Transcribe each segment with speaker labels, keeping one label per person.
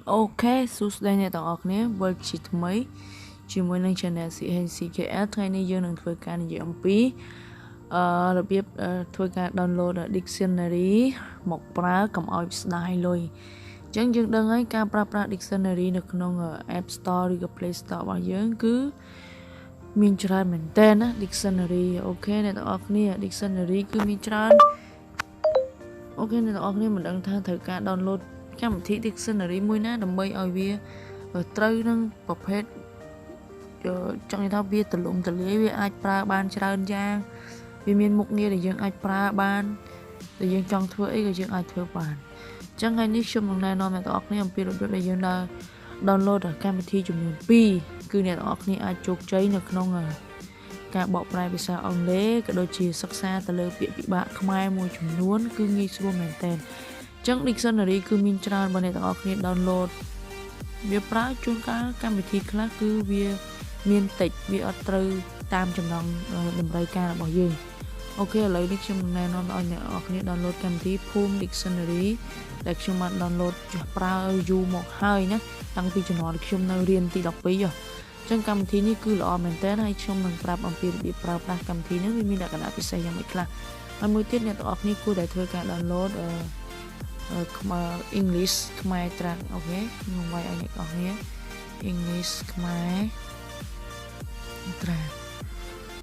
Speaker 1: Ok, số đây này tao học nè, với chị mấy chỉ muốn lên channel sĩ hình CKS thay nên dương đừng thôi cả gì ông pí đặc biệt thôi cả download dictionary một pra cầm oi style rồi chẳng dừng đơn ấy ca pra dictionary được nông App Store đi Play Store bao giờ cứ mình try mình tên á dictionary ok này tao học nè dictionary cứ mình try ok này tao học nè mình đang thay thời cả download các một thị dictionary môi ná đầm bay ở bia ở trâu nâng bọc hết trong cái thao bia từ lụng từ lưới bia ai pra ban trơn giang vì miền mục nghe để dân ai pra ban để dân trong thưa ấy để dân ai thưa bàn chẳng ngay nick trong này nó mà tao này ông bia được để dân là download ở cam thị chụp nguồn pi cứ này tao này ai chụp cháy được không à cả bọc rai bị sao ông lế cả đôi chì sắc xa từ lưới bị bạn không ai mua chụp nuốn cứ nghi xua mền tên chẳng dictionary cứ mình tra bên này tao này download việc pra chôn cá cam thị khác cứ việc miền tịch việc ở từ tam chấm nòng đầm ray ca là bỏ dương ok lấy đi trong này nó nói này ở cái download cam thị phum dictionary để chúng bạn download pra du một hai nhé đăng ký cho nó được chúng nó riêng thì đọc bây giờ trong cam thị này cứ lo mình té hay trong mình pra bằng việc bị pra cam thị nếu mình đã cả đã bị saiយ៉ាងម៉េចខ្លះហើយមួយទៀតអ្នកទាំងអស់គ្នាគួរតែធ្វើការ download English ខ្មែរត្រាក់អូខេខ្ញុំវាយឲ្យអ្នកទាំងអស់គ្នា English ខ្មែរត្រាក់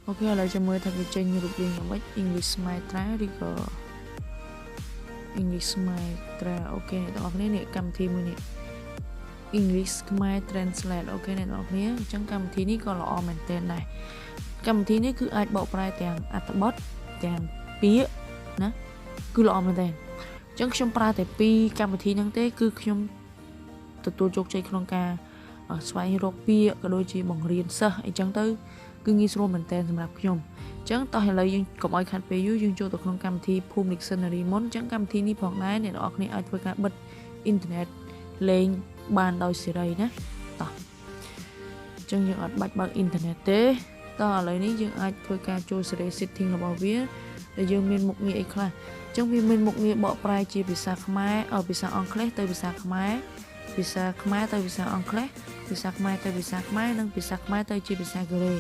Speaker 1: អូខេឥឡូវចាំមើលថាវាចេញរូបរាងយ៉ាងម៉េច English ខ្មែរត្រាក់ឬក៏ English ខ្មែរត្រាក់អូខេអ្នកទាំងអស់គ្នានេះកម្មវិធីមួយនេះ English ខ្មែរ Translate អូខេអ្នកទាំងអស់គ្នាអញ្ចឹងកម្មវិធីនេះក៏ល្អមែនទែនដែរកម្មវិធីនេះគឺអាចបកប្រែទាំងអត្ថបទទាំងពាក្យណាគឺល្អមែនទែនចឹងខ្ញុំប្រើតែពីរកម្មវិធីហ្នឹងទេគឺខ្ញុំទទួលជោគជ័យក្នុងការស្វែងរកពាក្យក៏ដូចជាបង្រៀនសិស្សអីចឹងទៅគឺងាយស្រួលមែនតើសម្រាប់ខ្ញុំចឹងតោះឥឡូវយើងកុំឲ្យខាត់ពេលយូរយើងចូលទៅក្នុងកម្មវិធីភូមិ Dictionary មុនចឹងកម្មវិធីនេះផងដែរអ្នកនរគ្នាអាចធ្វើការបិទអ៊ីនធឺណិតលេងបានដោយសេរីណាតោះចឹងយើងអត់បាច់បើកអ៊ីនធឺណិតទេតោះឥឡូវនេះយើងអាចធ្វើការចូល setting របស់វាដែលយើងមានមុខងារអីខ្លះចឹងវាមានមុខងារបកប្រែជាភាសាខ្មែរភាសាអង់គ្លេសទៅភាសាខ្មែរភាសាខ្មែរទៅភាសាអង់គ្លេសភាសាខ្មែរទៅភាសាខ្មែរនិងភាសាខ្មែរទៅជាភាសាកូរ៉េឥ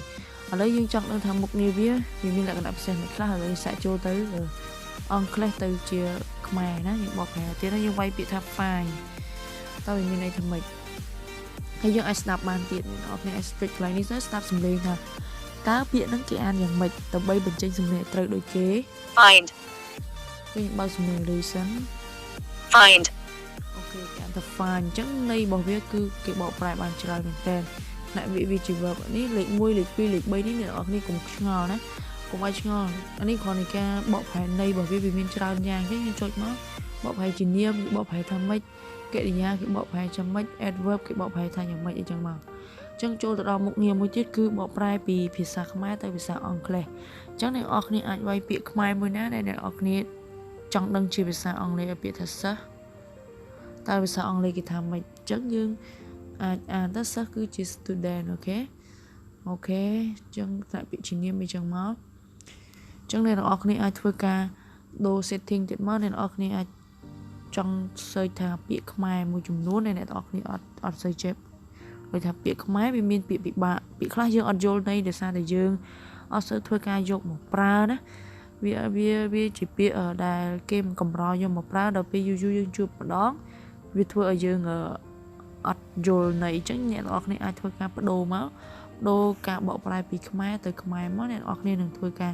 Speaker 1: ឡូវយើងចង់ដឹងថាមុខងារវាមានលក្ខណៈពិសេសមួយខ្លះហើយយើងសាកចូលទៅអង់គ្លេសទៅជាខ្មែរណាយើងបកប្រែទៀតហើយយើងវាយពាក្យថា fine តើវាមានន័យថាម៉េចហើយយើងអាចស្ដាប់បានទៀតអ្នកនរគ្នាអាច speak ខ្លះនេះទៅស្ដាប់សំឡេងថាតើពាក្យហ្នឹងគេអានយ៉ាងម៉េចដើម្បីបញ្ចេញសំឡេងត្រូវដូចគេ
Speaker 2: find
Speaker 1: វិញបើសំឡេង listen
Speaker 2: find
Speaker 1: អូខេគេអានថា find អញ្ចឹងន័យរបស់វាគឺគេបកប្រែបានច្រើនមែនតើអ្នកវាជា verb នេះលេខ1លេខ2លេខ3នេះអ្នកនរគ្នាកុំឆ្ងល់ណាកុំឲ្យឆ្ងល់អានេះគ្រាន់តែការបកប្រែន័យរបស់វាមានច្រើនយ៉ាងទេយើងចុចមកបកប្រែជានាមបកប្រែថាម៉េចកិរិយាគេបកប្រែយ៉ាងម៉េច adverb គេបកប្រែថាយ៉ាងម៉េចអីចឹងមកចឹងចូលទៅដល់មុខងារមួយទៀតគឺបកប្រែពីភាសាខ្មែរទៅភាសាអង់គ្លេសចឹងអ្នកនរគ្នាអាចវាយពាក្យខ្មែរមួយណាដែលអ្នកនរគ្នាចង់ដឹងជាភាសាអង់គ្លេសពាក្យថាសិស្សតើភាសាអង់គ្លេសគេថាម៉េចចឹងយើងអាចអានថាសិស្សគឺជា student អូខេចឹងដាក់ពាក្យជានាមអីចឹងមកចឹងអ្នកនរគ្នាអាចធ្វើការដូរ setting ទៀតមកអ្នកនរគ្នាអាចចង់ search ថាពាក្យខ្មែរមួយចំនួនដែលអ្នកនរគ្នាអត់សូវចេះដោយថាពាក្យខ្មែរវាមានពាក្យពិបាកពាក្យខ្លះយើងអត់យល់ន័យដោយសារតែយើងអត់សូវធ្វើការយកមកប្រើណាវាជាពាក្យដែលគេមិនកម្រយកមកប្រើដល់ពេលយូរយើងជួបម្ដងវាធ្វើឲ្យយើងអត់យល់ន័យអញ្ចឹងអ្នកនរគ្នាអាចធ្វើការបដូរមកដូរការបកប្រែពីខ្មែរទៅខ្មែរមកអ្នកនរគ្នានឹងធ្វើការ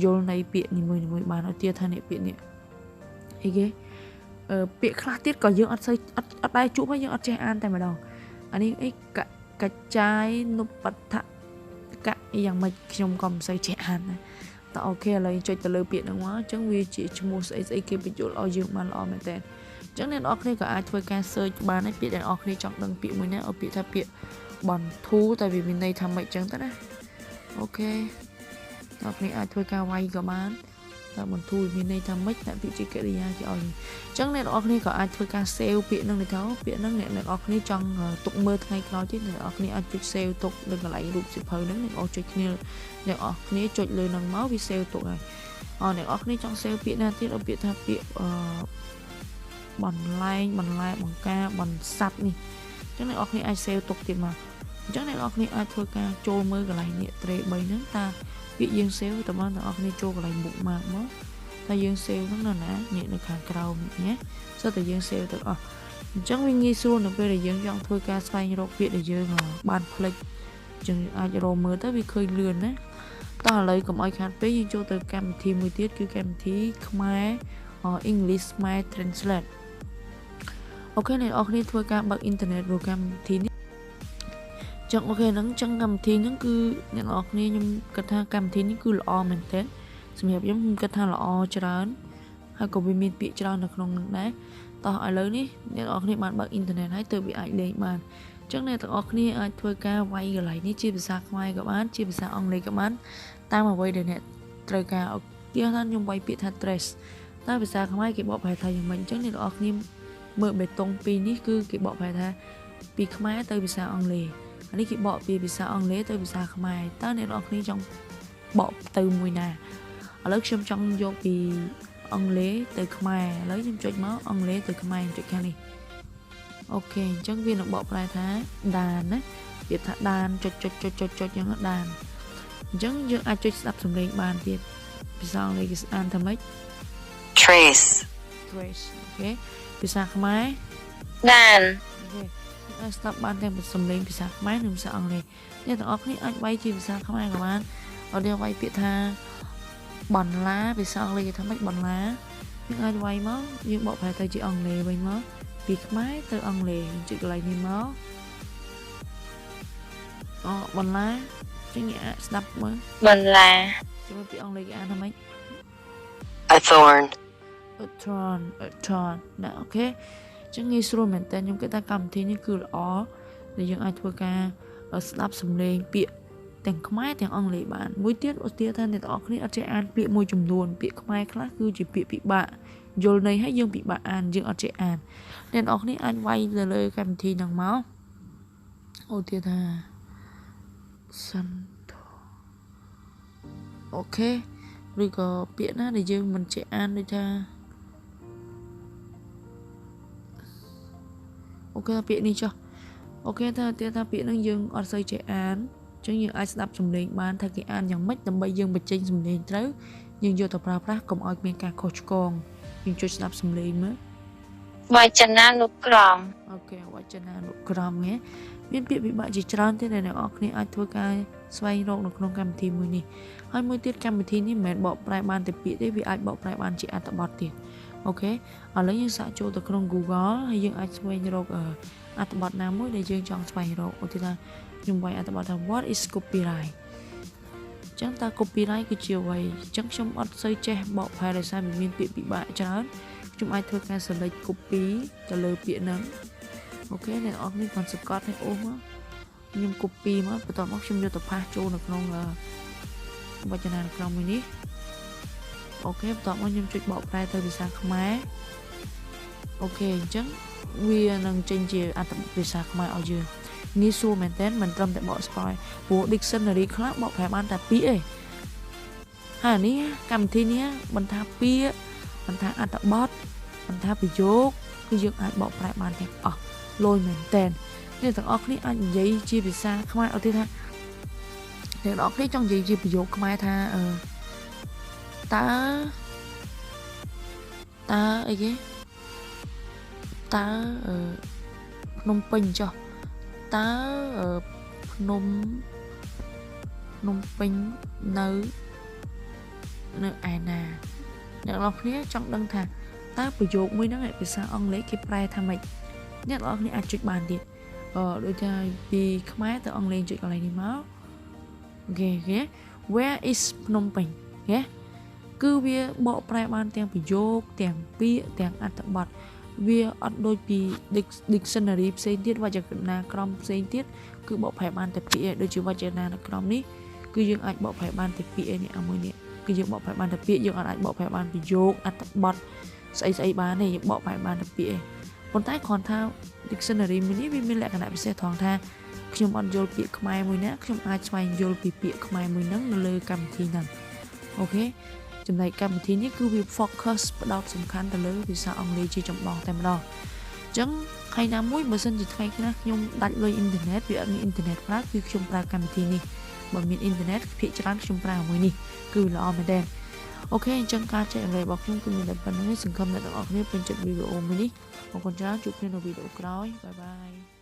Speaker 1: យល់ន័យពាក្យនីមួយៗបានឧទាហរណ៍ថាពាក្យនេះអីគេពាក្យខ្លះទៀតក៏យើងអត់សូវអត់ដែរជួបហើយយើងអត់ចេះអានតែម្ដងអានេះអីកចាយនុបដ្ឋកៈអីយ៉ាងម៉េចខ្ញុំក៏មិនសូវចេះអានដែរតើអូខេឥឡូវចុចទៅលើពាក្យហ្នឹងមកអញ្ចឹងវាជាឈ្មោះស្អីគេបញ្យល់ឲ្យយើងបានល្អមែនតើអញ្ចឹងអ្នកនរគ្នាក៏អាចធ្វើការ search បានហើយពាក្យដែលអ្នកនរគ្នាចង់ដឹងពាក្យមួយណាឲ្យពាក្យថាពាក្យបន្ធូរតែវាមានន័យថាម៉េចអញ្ចឹងទៅណាអូខេអ្នកគ្នាអាចធ្វើការវាយក៏បានតែបន្ធូរមានន័យថាម៉េចតែពាក្យជាកិរិយាគេឲ្យអញ្ចឹងអ្នកនរគ្នាក៏អាចធ្វើការ save ពាក្យហ្នឹងទៅពាក្យហ្នឹងអ្នកនរគ្នាចង់ទុកមើលថ្ងៃក្រោយទៀតអ្នកនរគ្នាអាចចុច save ទុកនៅកន្លែងរូបសៀវភៅហ្នឹងអ្នកនរចុចគ្នាអ្នកនរគ្នាចុចលើហ្នឹងមកវា save ទុកហើយអ្នកនរគ្នាចង់ save ពាក្យណាទៀតឲ្យពាក្យថាពាក្យ បន្លែបង្ការបន្ស័ព្ទនេះអញ្ចឹងអ្នកនរគ្នាអាច save ទុកទៀតមកអញ្ចឹងអ្នកនរគ្នាអាចធ្វើការចូលមើលកន្លែងនេះ tray 3ហ្នឹងតើពាក្យយើង save តើបងអ្នកនរគ្នាចូលកន្លែង bookmark មកតែយើង save ហ្នឹងនៅណានេះនៅខាងក្រោមនេះណាសិតតែយើង save ទៅអស់អញ្ចឹងវាងាយស្រួលនៅពេលដែលយើងចង់ធ្វើការស្វែងរកពាក្យដែលយើងបានភ្លេចចឹងអាចរកមើលទៅវាឃើញលឿនណាតោះឥឡូវកុំឲ្យខាតពេកយើងចូលទៅកម្មវិធីមួយទៀតគឺកម្មវិធីខ្មែរ English Smile Translate អូខេអ្នកនរគ្នាធ្វើការបើកអ៊ីនធឺណិតចូលកម្មវិធីនេះចឹងអូខេហ្នឹងចឹងកម្មវិធីហ្នឹងគឺអ្នកនរគ្នាខ្ញុំគិតថាកម្មវិធីនេះគឺល្អមែនទែនសម្រាប់ខ្ញុំគិតថាល្អច្រើនហើយក៏វាមានពាក្យច្រើននៅក្នុងហ្នឹងដែរតោះឥឡូវនេះអ្នកនរគ្នាបានបើកអ៊ីនធឺណិតហើយទើបវាអាចលេងបានចឹងអ្នកទាំងអស់គ្នាអាចធ្វើការវាយកន្លែងនេះជាភាសាខ្មែរក៏បានជាភាសាអង់គ្លេសក៏បានតាមអ្វីដែលអ្នកត្រូវការឧទាហរណ៍ខ្ញុំវាយពាក្យថា dress តើភាសាខ្មែរគេបកប្រែថាយ៉ាងម៉េចអញ្ចឹងអ្នកទាំងអស់គ្នាមើលបេតុងពីរនេះគឺគេបកប្រែថាពីខ្មែរទៅភាសាអង់គ្លេសអានេះគេបកពីភាសាអង់គ្លេសទៅភាសាខ្មែរតើអ្នកទាំងអស់គ្នាចង់បកទៅមួយណាឥឡូវខ្ញុំចង់យកពីអង់គ្លេសទៅខ្មែរឥឡូវខ្ញុំចុចមកអង់គ្លេសទៅខ្មែរខ្ញុំចុចខាងនេះអូខេអញ្ចឹងវានឹងបកប្រែថាដានណាវាថាដានចុចយ៉ាងដានអញ្ចឹងយើងអាចចុចស្ដាប់សំឡេងបានទៀតភាសាអង់គ្លេសគេអានថាម៉េច
Speaker 2: trace
Speaker 1: អូខេភាសាខ្មែរ
Speaker 2: ដាន
Speaker 1: អូខេអាចស្ដាប់បានទាំងសំឡេងភាសាខ្មែរនិងភាសាអង់គ្លេសអ្នកទាំងអស់គ្នាអាចវាយជាភាសាខ្មែរក៏បានអត់យើងវាយពាក្យថាបន្លាភាសាអង់គ្លេសគេថាម៉េចបន្លាយើងអាចវាយមកយើងបកប្រែទៅជាអង់គ្លេសវិញមកពីខ្មែរទៅអង់គ្លេសចុចកន្លែងនេះមកបន្លាចឹងអាចស្ដាប់មើល
Speaker 2: បន្លា
Speaker 1: ជួយពីអង់គ្លេសគេអានថាម៉េច
Speaker 2: a thorn
Speaker 1: ណាអូខេចឹងងាយស្រួលមែនតើខ្ញុំគិតថាកម្មវិធីនេះគឺល្អដែលយើងអាចធ្វើការស្ដាប់សំឡេងពាក្យទាំងខ្មែរទាំងអង់គ្លេសបានមួយទៀតឧទាហរណ៍ថាអ្នកទាំងអស់គ្នាអត់ចេះអានពាក្យមួយចំនួនពាក្យខ្មែរខ្លះគឺជាពាក្យពិបាកយល់ន័យហើយយើងពិបាកអានយើងអត់ចេះអានអ្នកទាំងអស់គ្នាអាចវាយទៅលើកម្មវិធីហ្នឹងមកឧទាហរណ៍ថាសិនអូខេឬក៏ពាក្យណាដែលយើងមិនចេះអានដូចថាអូខេពាក្យនេះចុះអូខេថាពាក្យហ្នឹងយើងអត់សូវចេះអានអញ្ចឹងយើងអាចស្ដាប់សំឡេងបានថាគេអានយ៉ាងម៉េចដើម្បីយើងបញ្ចេញសំឡេងត្រូវយើងយកទៅប្រើប្រាស់កុំឲ្យមានការខុសឆ្គងយើងជួយស្ដាប់សំឡេងមើល
Speaker 2: វចនានុក្រម
Speaker 1: អូខេវចនានុក្រមហ៎មានពាក្យពិបាកជាច្រើនទៀតដែលអ្នកនរគ្នាអាចធ្វើការស្វែងរកនៅក្នុងកម្មវិធីមួយនេះហើយមួយទៀតកម្មវិធីនេះមិនមែនបកប្រែបានតែពាក្យទេវាអាចបកប្រែបានជាអត្ថបទទៀតអូខេឥឡូវយើងសាកចូលទៅក្នុង Google ហើយយើងអាចស្វែងរកអត្ថបទណាមួយដែលយើងចង់ស្វែងរកឧទាហរណ៍ខ្ញុំវាយអត្ថបទថា What is copyright ចឹងតើ copyright គឺជាអ្វីចឹងខ្ញុំអត់សូវចេះបកប្រែដោយសារវាមានពាក្យពិបាកច្រើនខ្ញុំអាចធ្វើការ select copy ទៅលើពាក្យហ្នឹងអូខេអ្នកនរគ្នាគាត់សង្កត់ឲ្យអូសមកខ្ញុំ copy មកបន្ទាប់មកខ្ញុំយកទៅផាសចូលនៅក្នុងវចនានុក្រមមួយនេះអូខេបន្ទាប់មកខ្ញុំចុចបកប្រែទៅភាសាខ្មែរអូខេអញ្ចឹងវានឹងចេញជាអត្ថបទភាសាខ្មែរឲ្យយើងងាយស្រួលមែនតើមិនត្រឹមតែបកស្រាយព្រោះ dictionary ខ្លះបកប្រែបានតែពាក្យឯងហើយនេះកម្មវិធីនេះបន្ថាពាក្យបន្ថាអត្ថបទបន្ថាប្រយោគគឺយើងអាចបកប្រែបានទាំងអស់លយមែនតើអ្នកទាំងអស់គ្នាអាចនិយាយជាភាសាខ្មែរឧទាហរណ៍ថាអ្នកទាំងអស់គ្នាចង់និយាយជាប្រយោគខ្មែរថាតើអីគេតើភ្នំពេញចុះតើភ្នំពេញនៅឯណាអ្នកនរគ្នាចង់ដឹងថាតើប្រយោគមួយហ្នឹងឯភាសាអង់គ្លេសគេប្រែថាម៉េចអ្នកនរគ្នាអាចចុចបានទៀតដូចថាពីខ្មែរទៅអង់គ្លេសចុចកន្លែងនេះមកអូខេ Where is ភ្នំពេញគឺវាបកប្រែបានទាំងប្រយោគទាំងពាក្យទាំងអត្ថបទវាអត់ដូចពី dictionary ផ្សេងទៀតវចនានុក្រមផ្សេងទៀតគឺបកប្រែបានតែពាក្យដូចជាវចនានុក្រមនេះគឺយើងអាចបកប្រែបានតែពាក្យនេះមួយនេះគឺយើងបកប្រែបានតែពាក្យយើងអាចបកប្រែបានប្រយោគអត្ថបទស្អីបានទេយើងបកប្រែបានតែពាក្យប៉ុន្តែគ្រាន់ថា dictionary មួយនេះវាមានលក្ខណៈពិសេសត្រង់ថាខ្ញុំអត់យល់ពាក្យខ្មែរមួយណាខ្ញុំអាចស្វែងយល់ពីពាក្យខ្មែរមួយហ្នឹងនៅលើកម្មវិធីហ្នឹងអូខេ ច ចំណែកកម្មវិធីនេះគឺវា focus ផ្ដោតសំខាន់ទៅលើភាសាអង់គ្លេសជាចម្បងតែម្ដងអញ្ចឹងថ្ងៃណាមួយបើសិនជាថ្ងៃខ្លះខ្ញុំដាច់លុយអ៊ីនធឺណិតវាអត់មានអ៊ីនធឺណិតប្រើគឺខ្ញុំប្រើកម្មវិធីនេះបើមានអ៊ីនធឺណិតភាគច្រើនខ្ញុំប្រើមួយនេះគឺល្អមែនទែនអូខេអញ្ចឹងការចែករំលែករបស់ខ្ញុំគឺមានតែប៉ុណ្្នឹងសង្ឃឹមអ្នកទាំងអស់គ្នាពេញចិត្តវីដេអូមួយនេះអរគុណច្រើនជួបគ្នានៅវីដេអូក្រោយបាយបាយ